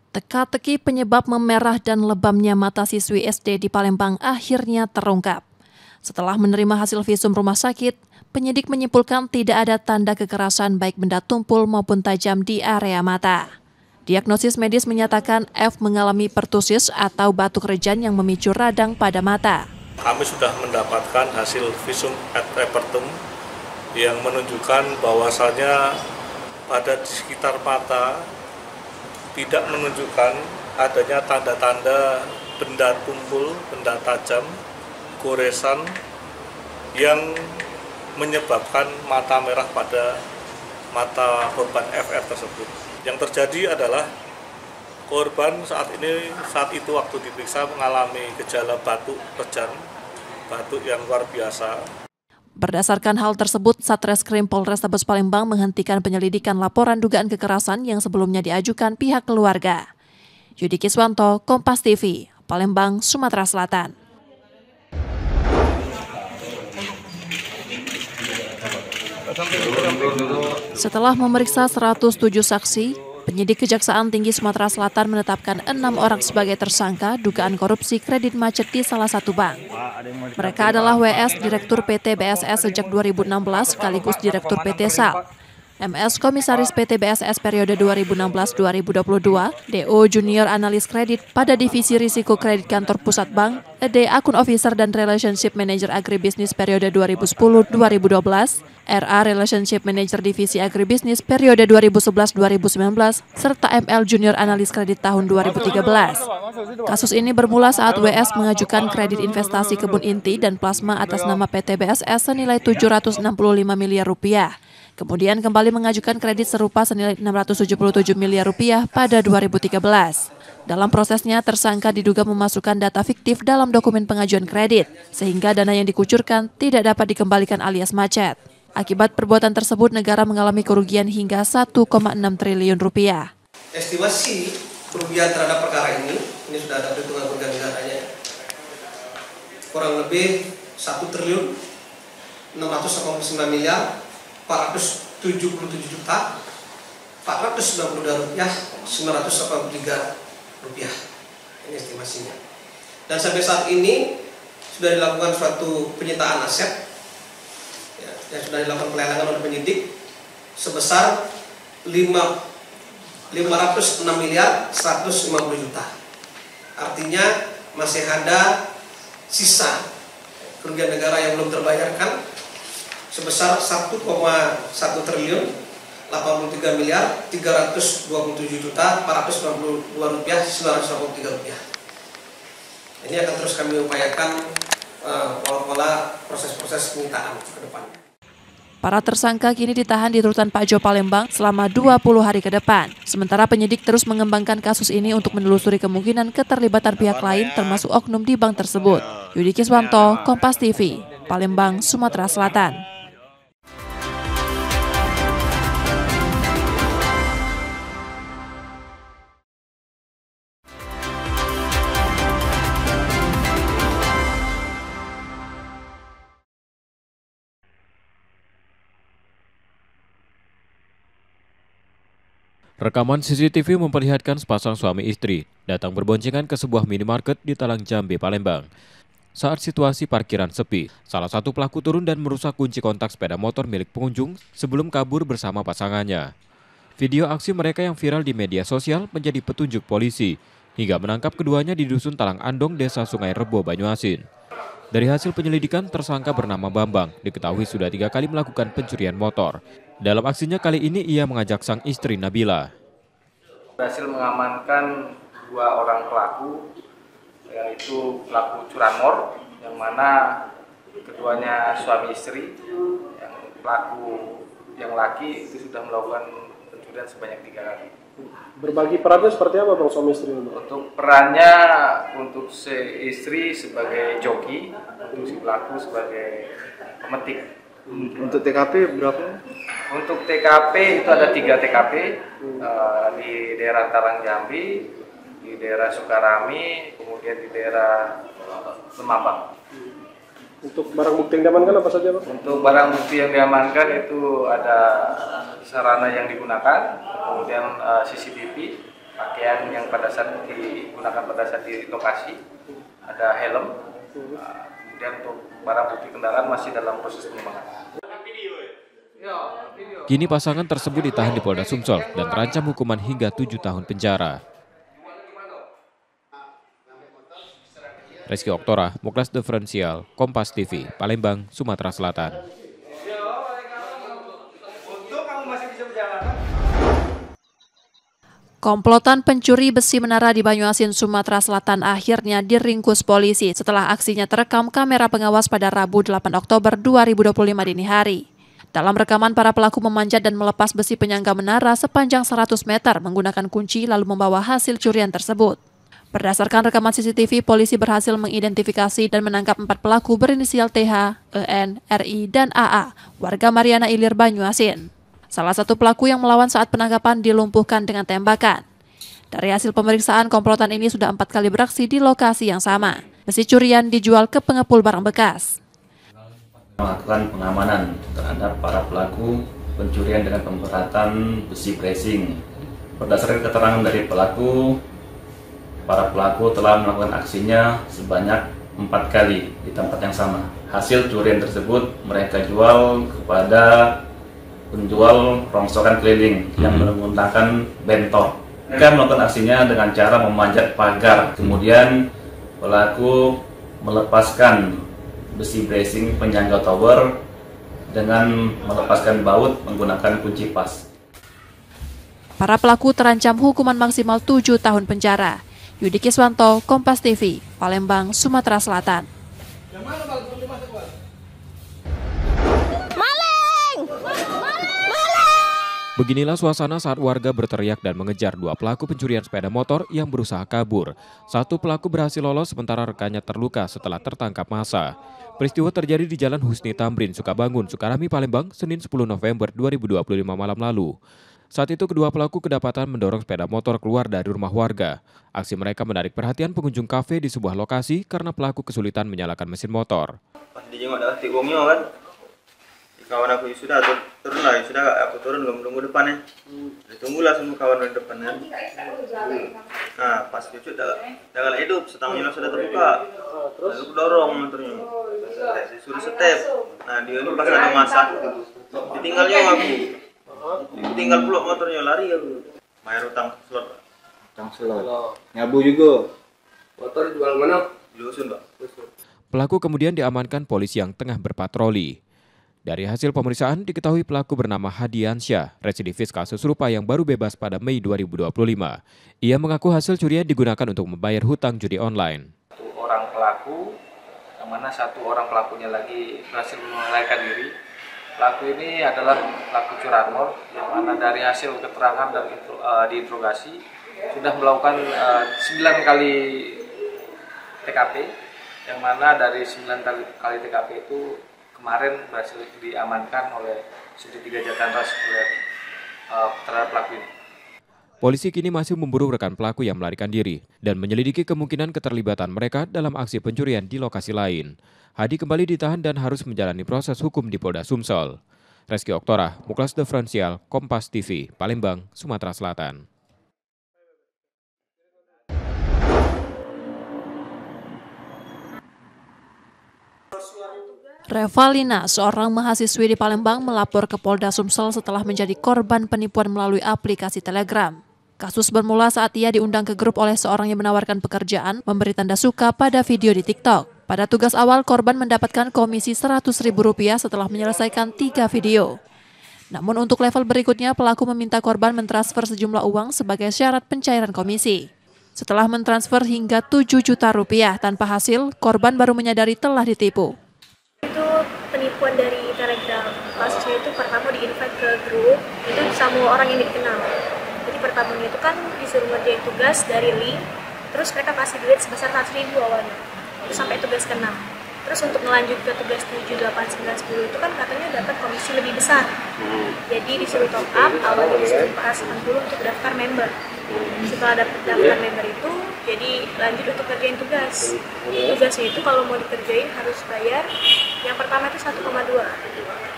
Teka-teki penyebab memerah dan lebamnya mata siswi SD di Palembang akhirnya terungkap. Setelah menerima hasil visum rumah sakit, penyidik menyimpulkan tidak ada tanda kekerasan baik benda tumpul maupun tajam di area mata. Diagnosis medis menyatakan F mengalami pertusis atau batuk rejan yang memicu radang pada mata. Kami sudah mendapatkan hasil visum et repertum yang menunjukkan bahwasannya pada di sekitar mata tidak menunjukkan adanya tanda-tanda benda tumpul, benda tajam, goresan yang menyebabkan mata merah pada mata korban FR tersebut. Yang terjadi adalah korban saat itu waktu diperiksa mengalami gejala batuk rejan, batuk yang luar biasa. Berdasarkan hal tersebut, Satreskrim Polrestabes Palembang menghentikan penyelidikan laporan dugaan kekerasan yang sebelumnya diajukan pihak keluarga. Yudi Kiswanto, Kompas TV, Palembang, Sumatera Selatan. Setelah memeriksa 107 saksi, penyidik Kejaksaan Tinggi Sumatera Selatan menetapkan 6 orang sebagai tersangka dugaan korupsi kredit macet di salah satu bank. Mereka adalah WS, Direktur PT BSS sejak 2016 sekaligus Direktur PT SAL, MS Komisaris PT BSS periode 2016-2022, DO Junior Analis Kredit pada Divisi Risiko Kredit Kantor Pusat Bank, ED Akun Officer dan Relationship Manager Agribisnis periode 2010-2012, RA Relationship Manager Divisi Agribisnis periode 2011-2019, serta ML Junior Analis Kredit tahun 2013. Kasus ini bermula saat WS mengajukan kredit investasi kebun inti dan plasma atas nama PT BSS senilai 765 miliar rupiah. Kemudian kembali mengajukan kredit serupa senilai 677 miliar rupiah pada 2013. Dalam prosesnya, tersangka diduga memasukkan data fiktif dalam dokumen pengajuan kredit, sehingga dana yang dikucurkan tidak dapat dikembalikan alias macet. Akibat perbuatan tersebut, negara mengalami kerugian hingga 1,6 triliun rupiah. Estimasi kerugian terhadap perkara ini sudah ada perhitungan kerugian negaranya, kurang lebih 1 triliun 689 miliar 477 juta 492 rupiah 983 rupiah, ini estimasinya. Dan sampai saat ini sudah dilakukan suatu penyitaan aset yang sudah dilakukan pelelangan oleh penyidik sebesar 506 miliar 150 juta. Artinya masih ada sisa kerugian negara yang belum terbayarkan sebesar 1,1 triliun 83 miliar 327 juta 492 rupiah 983 rupiah. Ini akan terus kami upayakan pola proses-proses penyitaan ke depan. Para tersangka kini ditahan di rutan Pajo Palembang selama 20 hari ke depan. Sementara penyidik terus mengembangkan kasus ini untuk menelusuri kemungkinan keterlibatan pihak lain termasuk oknum di bank tersebut. Yudi Kiswanto, Kompas TV, Palembang, Sumatera Selatan. Rekaman CCTV memperlihatkan sepasang suami istri datang berboncengan ke sebuah minimarket di Talang Jambe, Palembang. Saat situasi parkiran sepi, salah satu pelaku turun dan merusak kunci kontak sepeda motor milik pengunjung sebelum kabur bersama pasangannya. Video aksi mereka yang viral di media sosial menjadi petunjuk polisi hingga menangkap keduanya di Dusun Talang Andong, Desa Sungai Rebo, Banyuasin. Dari hasil penyelidikan, tersangka bernama Bambang diketahui sudah 3 kali melakukan pencurian motor. Dalam aksinya kali ini ia mengajak sang istri Nabila. Berhasil mengamankan 2 orang pelaku, yaitu pelaku curanmor, yang mana keduanya suami istri. Yang pelaku yang laki itu sudah melakukan pencurian sebanyak 3 kali. Berbagi perannya seperti apa bang suami istri? Untuk perannya, untuk si istri sebagai joki, untuk si pelaku sebagai pemetik. Untuk TKP berapa? Untuk TKP itu ada 3 TKP di daerah Talang Jambi, di daerah Sukarami, kemudian di daerah Lemabang. Untuk barang bukti yang diamankan apa saja, Pak? Untuk barang bukti yang diamankan itu ada sarana yang digunakan, kemudian CCTV, pakaian yang pada saat digunakan pada saat di lokasi, ada helm, kemudian untuk barang bukti kendaraan masih dalam proses pengembangan. Kini pasangan tersebut ditahan di Polda Sumsel dan terancam hukuman hingga 7 tahun penjara. Rizky Oktora, Muklas Diferensial, Kompas TV, Palembang, Sumatera Selatan. Komplotan pencuri besi menara di Banyuasin, Sumatera Selatan akhirnya diringkus polisi setelah aksinya terekam kamera pengawas pada Rabu 8 Oktober 2025 dini hari. Dalam rekaman, para pelaku memanjat dan melepas besi penyangga menara sepanjang 100 meter menggunakan kunci lalu membawa hasil curian tersebut. Berdasarkan rekaman CCTV, polisi berhasil mengidentifikasi dan menangkap 4 pelaku berinisial TH, EN, RI, dan AA, warga Mariana Ilir, Banyuasin. Salah satu pelaku yang melawan saat penangkapan dilumpuhkan dengan tembakan. Dari hasil pemeriksaan, komplotan ini sudah 4 kali beraksi di lokasi yang sama. Besi curian dijual ke pengepul barang bekas. Melakukan pengamanan terhadap para pelaku pencurian dengan pemberatan besi bracing. Berdasarkan keterangan dari pelaku, para pelaku telah melakukan aksinya sebanyak 4 kali di tempat yang sama. Hasil curian tersebut mereka jual kepada penjual rongsokan keliling yang menggunakan bentor. Mereka melakukan aksinya dengan cara memanjat pagar. Kemudian pelaku melepaskan besi bracing penyangga tower dengan melepaskan baut menggunakan kunci pas. Para pelaku terancam hukuman maksimal 7 tahun penjara. Yudi Kiswanto, Kompas TV, Palembang, Sumatera Selatan. Beginilah suasana saat warga berteriak dan mengejar 2 pelaku pencurian sepeda motor yang berusaha kabur. 1 pelaku berhasil lolos sementara rekannya terluka setelah tertangkap massa. Peristiwa terjadi di Jalan Husni Tamrin, Sukabangun, Sukarami, Palembang, Senin 10 November 2025 malam lalu. Saat itu kedua pelaku kedapatan mendorong sepeda motor keluar dari rumah warga. Aksi mereka menarik perhatian pengunjung kafe di sebuah lokasi karena pelaku kesulitan menyalakan mesin motor. Pas dijenguk ada tikungnya kan, kawan aku sudah turun lah, sudah aku turun tunggu depannya. Ditunggulah semua kawan di depannya. Nah pas cucu dalam hidup setangnya sudah terbuka, lalu aku dorong motornya, disuruh step. Nah dia ini pas ada masak, ditinggalnya aku. Tinggal pulak motornya lari aku. Bayar utang slot. Utang slot. Nyabu juga. Motor jual mana? Di Dusun, Pak. Pelaku kemudian diamankan polisi yang tengah berpatroli. Dari hasil pemeriksaan diketahui pelaku bernama Hadiansyah, residivis kasus serupa yang baru bebas pada Mei 2025. Ia mengaku hasil curian digunakan untuk membayar hutang judi online. 1 orang pelaku, yang mana 1 orang pelakunya lagi berhasil melarikan diri. Pelaku ini adalah pelaku curanmor, yang mana dari hasil keterangan dan diinterogasi sudah melakukan 9 kali TKP, yang mana dari 9 kali TKP itu kemarin berhasil diamankan oleh Subdit 3 Jatanras terhadap pelaku ini. Polisi kini masih memburu rekan pelaku yang melarikan diri dan menyelidiki kemungkinan keterlibatan mereka dalam aksi pencurian di lokasi lain. Hadi kembali ditahan dan harus menjalani proses hukum di Polda Sumsel. Rizky Oktora, Muklas Diferensial, Kompas TV, Palembang, Sumatera Selatan. Revalina, seorang mahasiswi di Palembang, melapor ke Polda Sumsel setelah menjadi korban penipuan melalui aplikasi Telegram. Kasus bermula saat ia diundang ke grup oleh seorang yang menawarkan pekerjaan memberi tanda suka pada video di TikTok. Pada tugas awal, korban mendapatkan komisi Rp100.000 setelah menyelesaikan 3 video. Namun untuk level berikutnya, pelaku meminta korban mentransfer sejumlah uang sebagai syarat pencairan komisi. Setelah mentransfer hingga Rp7 juta tanpa hasil, korban baru menyadari telah ditipu. Itu penipuan dari Telegram. Kasusnya itu pertama di-invite ke grup, itu sama orang yang dikenal. Jadi pertamanya itu kan disuruh ngerjain tugas dari link, terus mereka kasih duit sebesar 100.000 awalnya. Itu sampai tugas ke-6. Terus untuk melanjut ke tugas 7, 8, 9, 10 itu kan katanya dapat komisi lebih besar. Jadi disuruh top up, awalnya disuruh 480 untuk daftar member. Setelah daftar member itu, jadi lanjut untuk kerjain tugas. Tugasnya itu kalau mau dikerjain harus bayar. Yang pertama itu 1,2.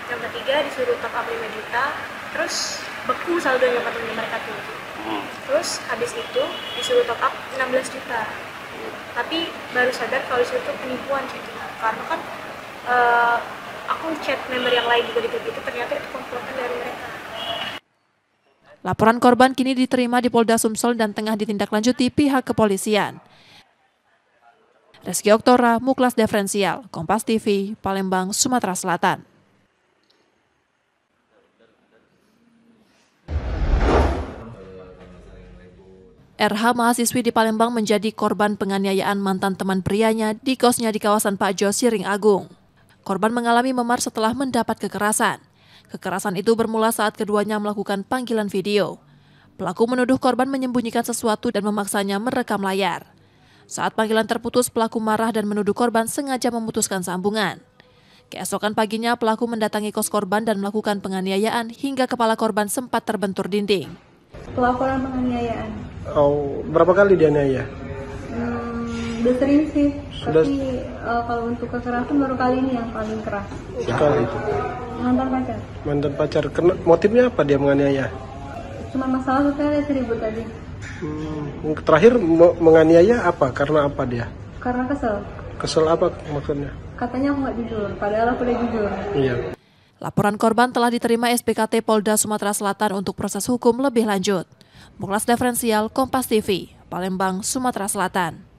Yang ketiga disuruh top up 5 juta, terus beku saldonya katanya mereka tuh. Terus habis itu disuruh top up 16 juta. Tapi baru sadar kalau itu penipuan gitu. Karena kan aku chat member yang lain juga gitu, ternyata itu komplotan dari mereka. Laporan korban kini diterima di Polda Sumsel dan tengah ditindaklanjuti pihak kepolisian. Reski Oktora, Muklas Diferensial, Kompas TV, Palembang, Sumatera Selatan. RH, mahasiswi di Palembang, menjadi korban penganiayaan mantan teman prianya di kosnya di kawasan Pak Jo, Siring Agung. Korban mengalami memar setelah mendapat kekerasan. Kekerasan itu bermula saat keduanya melakukan panggilan video. Pelaku menuduh korban menyembunyikan sesuatu dan memaksanya merekam layar. Saat panggilan terputus, pelaku marah dan menuduh korban sengaja memutuskan sambungan. Keesokan paginya, pelaku mendatangi kos korban dan melakukan penganiayaan hingga kepala korban sempat terbentur dinding. Pelaporan penganiayaan. Oh, berapa kali dianiaya? Udah sering sih, tapi kalau untuk kekerasan baru kali ini yang paling keras. Sekali itu. Mantan pacar. Mantan pacar. Motifnya apa dia menganiaya? Cuma masalah sepele ribut tadi. Terakhir menganiaya apa? Karena apa dia? Karena kesel. Kesel apa maksudnya? Katanya aku nggak jujur, padahal aku udah jujur. Iya. Laporan korban telah diterima SPKT Polda Sumatera Selatan untuk proses hukum lebih lanjut. Muklas Diferensial, Kompas TV, Palembang, Sumatera Selatan.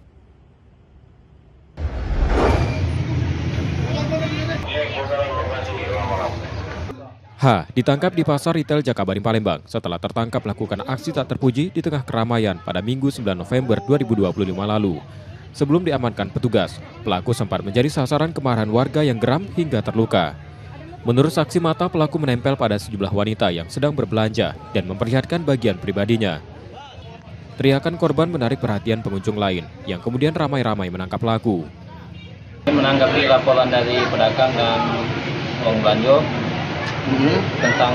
H ditangkap di pasar retail Jakabaring, Palembang setelah tertangkap melakukan aksi tak terpuji di tengah keramaian pada Minggu 9 November 2025 lalu. Sebelum diamankan petugas, pelaku sempat menjadi sasaran kemarahan warga yang geram hingga terluka. Menurut saksi mata, pelaku menempel pada sejumlah wanita yang sedang berbelanja dan memperlihatkan bagian pribadinya. Teriakan korban menarik perhatian pengunjung lain yang kemudian ramai-ramai menangkap pelaku. Menanggapi laporan dari pedagang dan uang belanja tentang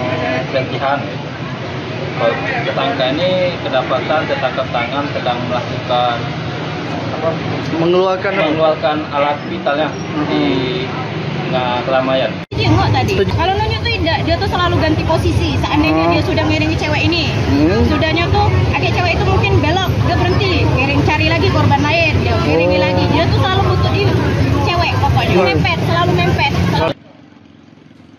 pelecehan. Tersangka ini kedapatan tertangkap tangan sedang melakukan mengeluarkan alat vitalnya di keramaian. Enggak tadi. Kalau nunjuk tuh tidak, dia tuh selalu ganti posisi. Seandainya dia sudah ngiringi cewek ini, sudahnya tuh akhirnya cewek itu mungkin belok, dia berhenti, ngiring cari lagi korban lain, dia ngiringi lagi. Dia tuh selalu butuh di cewek, pokoknya mepet, selalu mepet.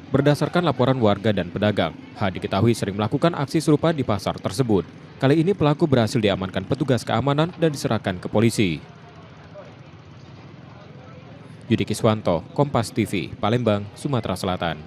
Berdasarkan laporan warga dan pedagang, H diketahui sering melakukan aksi serupa di pasar tersebut. Kali ini pelaku berhasil diamankan petugas keamanan dan diserahkan ke polisi. Yudi Kiswanto, Kompas TV, Palembang, Sumatera Selatan.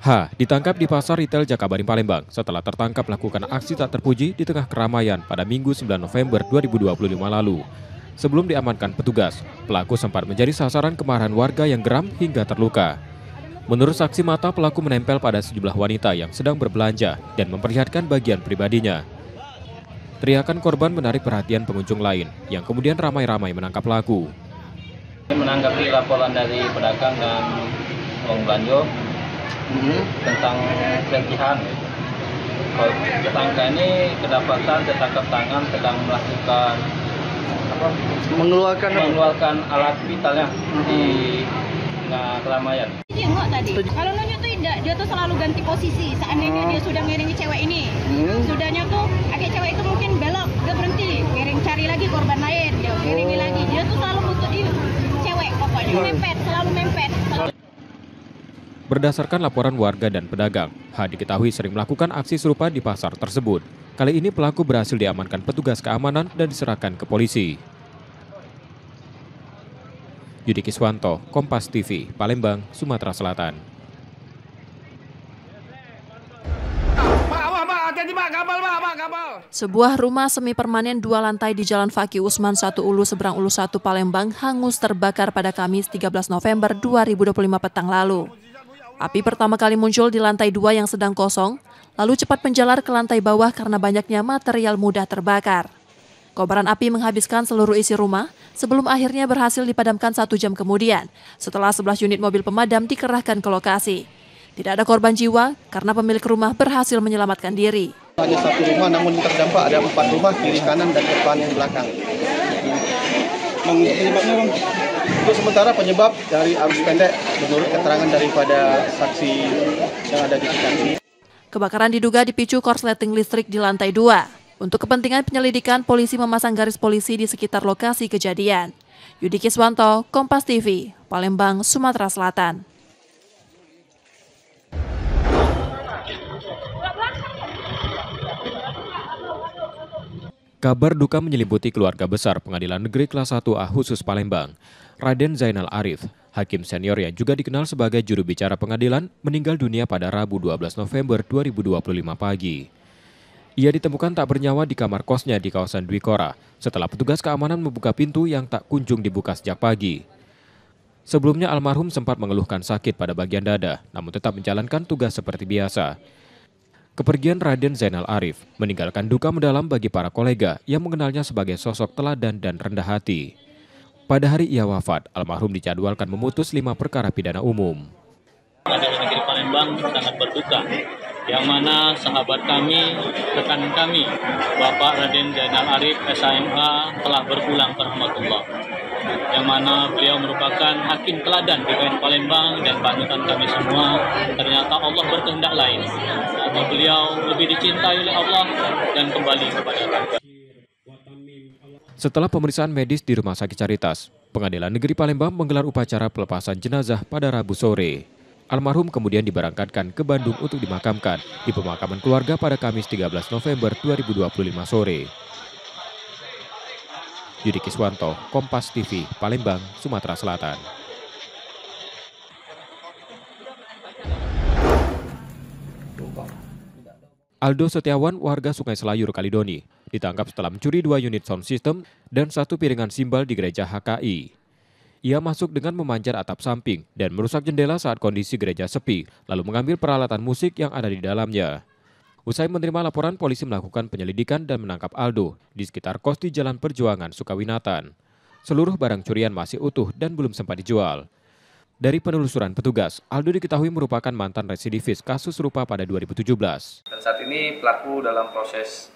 H ditangkap di pasar retail Jakabaring, Palembang setelah tertangkap melakukan aksi tak terpuji di tengah keramaian pada Minggu 9 November 2025 lalu. Sebelum diamankan petugas, pelaku sempat menjadi sasaran kemarahan warga yang geram hingga terluka. Menurut saksi mata, pelaku menempel pada sejumlah wanita yang sedang berbelanja dan memperlihatkan bagian pribadinya. Teriakan korban menarik perhatian pengunjung lain yang kemudian ramai-ramai menangkap pelaku. Menanggapi laporan dari pedagang dan uang belanja tentang pelecehan. Tersangka ini kedapatan tertangkap tangan sedang melakukan mengeluarkan alat vitalnya di keramaian. Dia enggak tadi. Kalau nunjuk tuh tidak, dia tuh selalu ganti posisi. Seandainya dia sudah ngiringi cewek ini, sudahnya tuh akhirnya cewek itu mungkin belok, dia berhenti, ngiring cari lagi korban lain, dia ngiringi lagi. Dia tuh selalu untuk cewek, pokoknya mepet, selalu mepet. Berdasarkan laporan warga dan pedagang, H diketahui sering melakukan aksi serupa di pasar tersebut. Kali ini pelaku berhasil diamankan petugas keamanan dan diserahkan ke polisi. Yudi Kiswanto, Kompas TV, Palembang, Sumatera Selatan. Sebuah rumah semi permanen 2 lantai di Jalan Fakih Usman 1 Ulu Seberang Ulu 1 Palembang hangus terbakar pada Kamis 13 November 2025 petang lalu. Api pertama kali muncul di lantai 2 yang sedang kosong, lalu cepat menjalar ke lantai bawah karena banyaknya material mudah terbakar. Kobaran api menghabiskan seluruh isi rumah sebelum akhirnya berhasil dipadamkan 1 jam kemudian setelah 11 unit mobil pemadam dikerahkan ke lokasi. Tidak ada korban jiwa karena pemilik rumah berhasil menyelamatkan diri. Hanya 1 rumah namun terdampak ada 4 rumah kiri kanan dan depan yang belakang. Penyebabnya Bang? Untuk sementara penyebab dari arus pendek menurut keterangan daripada saksi yang ada di lokasi. Kebakaran diduga dipicu korsleting listrik di lantai 2. Untuk kepentingan penyelidikan, polisi memasang garis polisi di sekitar lokasi kejadian. Yudi Kiswanto, Kompas TV, Palembang, Sumatera Selatan. Kabar duka menyelimuti keluarga besar Pengadilan Negeri Kelas 1A khusus Palembang. Raden Zainal Arif, hakim senior yang juga dikenal sebagai juru bicara pengadilan, meninggal dunia pada Rabu 12 November 2025 pagi. Ia ditemukan tak bernyawa di kamar kosnya di kawasan Dwi Kora setelah petugas keamanan membuka pintu yang tak kunjung dibuka sejak pagi. Sebelumnya almarhum sempat mengeluhkan sakit pada bagian dada, namun tetap menjalankan tugas seperti biasa. Kepergian Raden Zainal Arif meninggalkan duka mendalam bagi para kolega yang mengenalnya sebagai sosok teladan dan rendah hati. Pada hari ia wafat, almarhum dijadwalkan memutus 5 perkara pidana umum. Pengadilan Negeri Palembang sangat berduka, yang mana sahabat kami, rekan kami, Bapak Raden Zainal Arif SHMH telah berpulang ke rahmatullah. Yang mana beliau merupakan hakim teladan di PN Palembang dan panutan kami semua. Ternyata Allah berkehendak lain. Atau beliau lebih dicintai oleh Allah dan kembali kepada Tuhan. Setelah pemeriksaan medis di Rumah Sakit Caritas, Pengadilan Negeri Palembang menggelar upacara pelepasan jenazah pada Rabu sore. Almarhum kemudian diberangkatkan ke Bandung untuk dimakamkan di pemakaman keluarga pada Kamis 13 November 2025 sore. Yudi Kiswanto, Kompas TV, Palembang, Sumatera Selatan. Aldo Setiawan, warga Sungai Selayur, Kalidoni, ditangkap setelah mencuri 2 unit sound system dan 1 piringan simbal di gereja HKI. Ia masuk dengan memanjat atap samping dan merusak jendela saat kondisi gereja sepi, lalu mengambil peralatan musik yang ada di dalamnya. Usai menerima laporan, polisi melakukan penyelidikan dan menangkap Aldo di sekitar kos di Jalan Perjuangan, Sukawinatan. Seluruh barang curian masih utuh dan belum sempat dijual. Dari penelusuran petugas, Aldo diketahui merupakan mantan residivis kasus serupa pada 2017. Dan saat ini pelaku dalam proses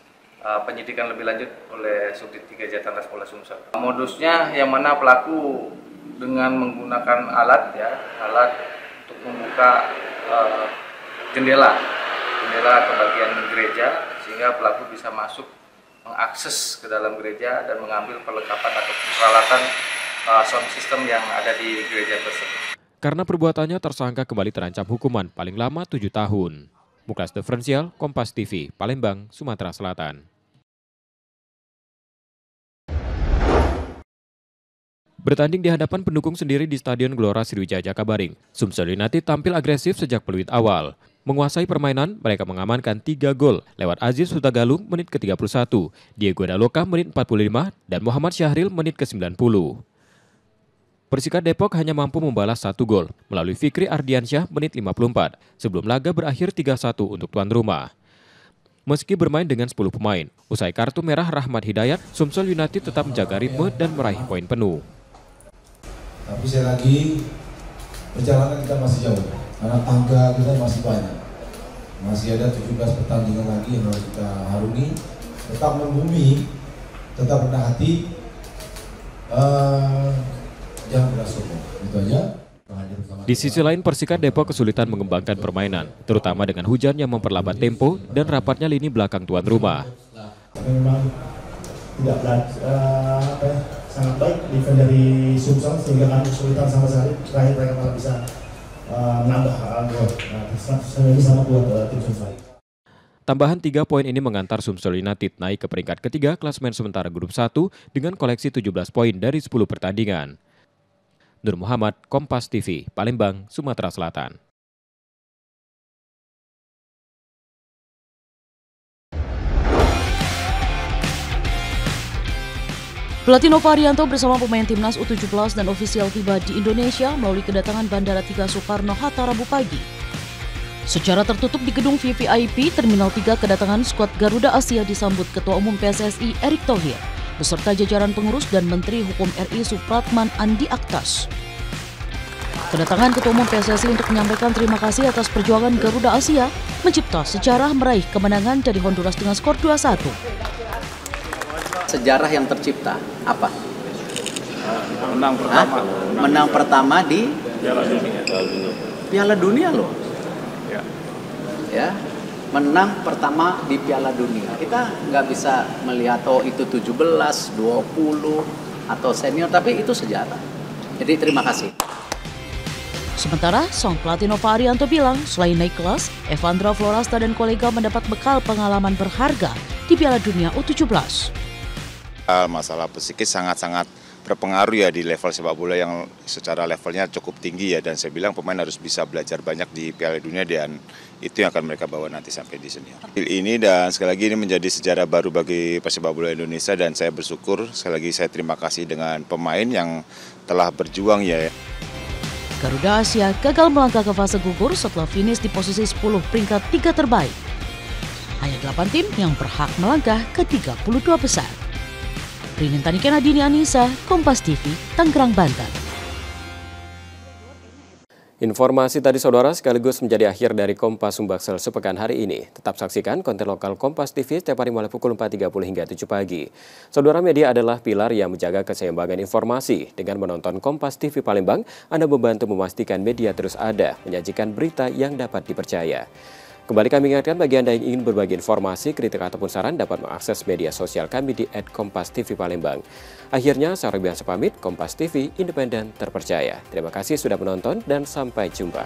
penyidikan lebih lanjut oleh Subdit 3 Jatantras Polda Sumsel. Modusnya yang mana pelaku dengan menggunakan alat untuk membuka jendela ke bagian gereja sehingga pelaku bisa masuk mengakses ke dalam gereja dan mengambil perlengkapan atau peralatan sound system yang ada di gereja tersebut. Karena perbuatannya, tersangka kembali terancam hukuman paling lama 7 tahun. Muklas Diferensial, Kompas TV, Palembang, Sumatera Selatan. Bertanding di hadapan pendukung sendiri di Stadion Gelora Sriwijaya Jakabaring, Sumsel United tampil agresif sejak peluit awal. Menguasai permainan, mereka mengamankan 3 gol lewat Aziz Hutagalung menit ke-31, Diego Daloka menit 45, dan Muhammad Syahril menit ke-90. Persikat Depok hanya mampu membalas 1 gol melalui Fikri Ardiansyah menit 54, sebelum laga berakhir 3-1 untuk tuan rumah. Meski bermain dengan 10 pemain, usai kartu merah Rahmat Hidayat, Sumsel United tetap menjaga ritme dan meraih poin penuh. Tapi sekali lagi, perjalanan kita masih jauh, karena tangga kita masih banyak. Masih ada 17 pertandingan lagi yang harus kita harungi. Tetap membumi, tetap rendah hati, jangan pernah sombong. Itu aja. Di sisi lain, Persikad Depok kesulitan mengembangkan permainan, terutama dengan hujan yang memperlambat tempo dan rapatnya lini belakang tuan rumah. Memang tidak sangat baik defense dari Sumsel sehingga kami kesulitan sama sekali. Terakhir mereka malah bisa menambah gol. Ini sama buat tim Sumsel. Tambahan 3 poin ini mengantar Sumsel United naik ke peringkat ketiga klasemen sementara grup 1 dengan koleksi 17 poin dari 10 pertandingan. Nur Muhammad, Kompas TV, Palembang, Sumatera Selatan. Pelatih Nova Arianto bersama pemain timnas U17 dan ofisial tiba di Indonesia melalui kedatangan Bandara 3 Soekarno-Hatta Rabu pagi. Secara tertutup di gedung VVIP Terminal 3, kedatangan skuad Garuda Asia disambut Ketua Umum PSSI Erick Thohir beserta jajaran pengurus dan Menteri Hukum RI Supratman Andi Aktas. Kedatangan Ketua Umum PSSI untuk menyampaikan terima kasih atas perjuangan Garuda Asia mencipta sejarah meraih kemenangan dari Honduras dengan skor 2-1. Sejarah yang tercipta apa? Menang pertama. Menang pertama di Piala Dunia loh. Ya, menang pertama di Piala Dunia. Kita nggak bisa melihat itu 17, 20 atau senior, tapi itu sejarah. Jadi terima kasih. Sementara sang pelatih Nova Arianto bilang selain naik kelas, Evandra Florasta dan kolega mendapat bekal pengalaman berharga di Piala Dunia U17. Masalah psikis sangat-sangat berpengaruh ya di level sepak bola yang secara levelnya cukup tinggi ya, dan saya bilang pemain harus bisa belajar banyak di Piala Dunia dan itu yang akan mereka bawa nanti sampai di senior. Ini dan sekali lagi ini menjadi sejarah baru bagi sepak bola Indonesia dan saya bersyukur, sekali lagi saya terima kasih dengan pemain yang telah berjuang ya. Garuda Asia gagal melangkah ke fase gugur setelah finish di posisi 10 peringkat 3 terbaik. Hanya 8 tim yang berhak melangkah ke 32 besar. Rinintani Kenadini Anissa, Kompas TV, Tangerang, Banten. Informasi tadi saudara sekaligus menjadi akhir dari Kompas Sumbaksel sepekan hari ini. Tetap saksikan konten lokal Kompas TV setiap hari mulai pukul 4.30 hingga 7 pagi. Saudara, media adalah pilar yang menjaga keseimbangan informasi. Dengan menonton Kompas TV Palembang, Anda membantu memastikan media terus ada, menyajikan berita yang dapat dipercaya. Kembali kami ingatkan bagi Anda yang ingin berbagi informasi, kritik ataupun saran dapat mengakses media sosial kami di @kompastv_palembang. Akhirnya, saya Rubiansa pamit, Kompas TV, independen, terpercaya. Terima kasih sudah menonton dan sampai jumpa.